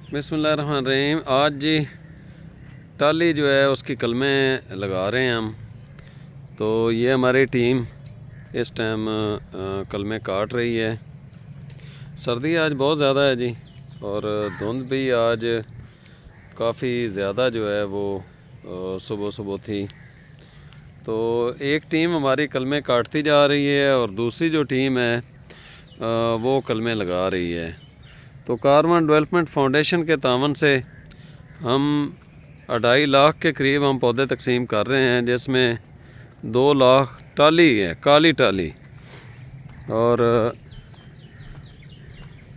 बिस्मिल्लाहिर्रहमानिर्रहीम। आज जी टाली जो है उसकी कलमें लगा रहे हैं हम। तो ये हमारी टीम इस टाइम कलमें काट रही है। सर्दी आज बहुत ज़्यादा है जी, और धुंध भी आज काफ़ी ज़्यादा जो है वो सुबह सुबह थी। तो एक टीम हमारी कलमें काटती जा रही है और दूसरी जो टीम है वो कलमें लगा रही है। तो कारवन डेवलपमेंट फाउंडेशन के तावन से हम 2.5 लाख के करीब हम पौधे तकसीम कर रहे हैं, जिसमें 2 लाख टाली है, काली टाली, और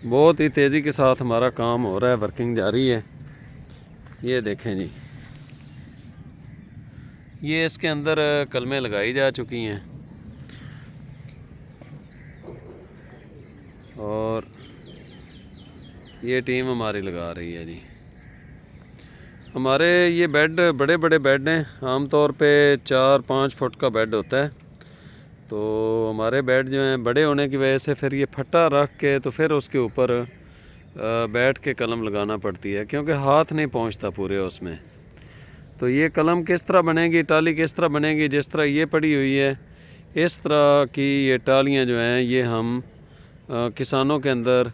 बहुत ही तेज़ी के साथ हमारा काम हो रहा है, वर्किंग जारी है। ये देखें जी, ये इसके अंदर कलमें लगाई जा चुकी हैं और ये टीम हमारी लगा रही है जी। हमारे ये बेड बड़े बड़े बेड हैं, आमतौर पे 4-5 फुट का बेड होता है। तो हमारे बेड जो हैं बड़े होने की वजह से फिर ये फट्टा रख के तो फिर उसके ऊपर बैठ के कलम लगाना पड़ती है, क्योंकि हाथ नहीं पहुंचता पूरे उसमें। तो ये कलम किस तरह बनेगी, टाली किस तरह बनेगी, जिस तरह ये पड़ी हुई है इस तरह की ये टालियाँ जो हैं ये हम किसानों के अंदर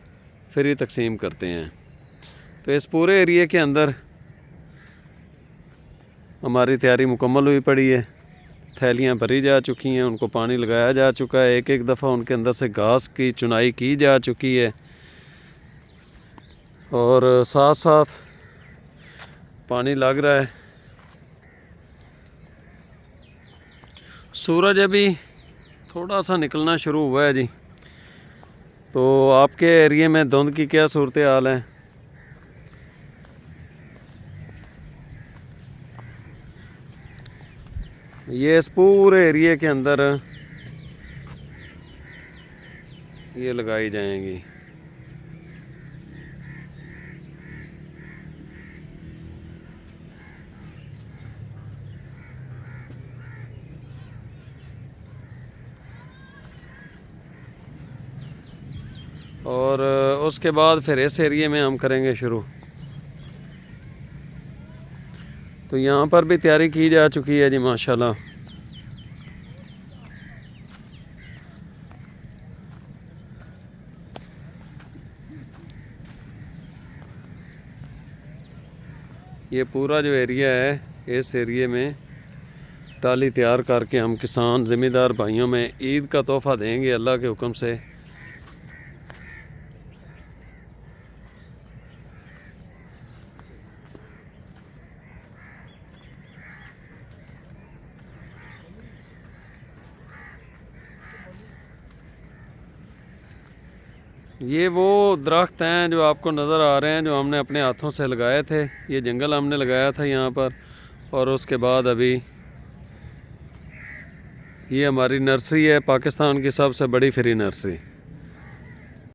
फ्री तकसीम करते हैं। तो इस पूरे एरिए के अंदर हमारी तैयारी मुकम्मल हुई पड़ी है। थैलियाँ भरी जा चुकी हैं, उनको पानी लगाया जा चुका है, एक एक दफ़ा उनके अंदर से घास की चुनाई की जा चुकी है, और साथ साथ पानी लग रहा है। सूरज अभी थोड़ा सा निकलना शुरू हुआ है जी। तो आपके एरिए में धुंध की क्या सूरत हाल है? ये इस पूरे एरिए के अंदर ये लगाई जाएंगी। और उसके बाद फिर इस एरिए में हम करेंगे शुरू। तो यहाँ पर भी तैयारी की जा चुकी है जी माशाल्लाह। ये पूरा जो एरिया है, इस एरिए में टाली तैयार करके हम किसान ज़िम्मेदार भाइयों में ईद का तोहफ़ा देंगे अल्लाह के हुक्म से। ये वो दरख्त हैं जो आपको नज़र आ रहे हैं, जो हमने अपने हाथों से लगाए थे। ये जंगल हमने लगाया था यहाँ पर, और उसके बाद अभी ये हमारी नर्सरी है, पाकिस्तान की सबसे बड़ी फ्री नर्सरी।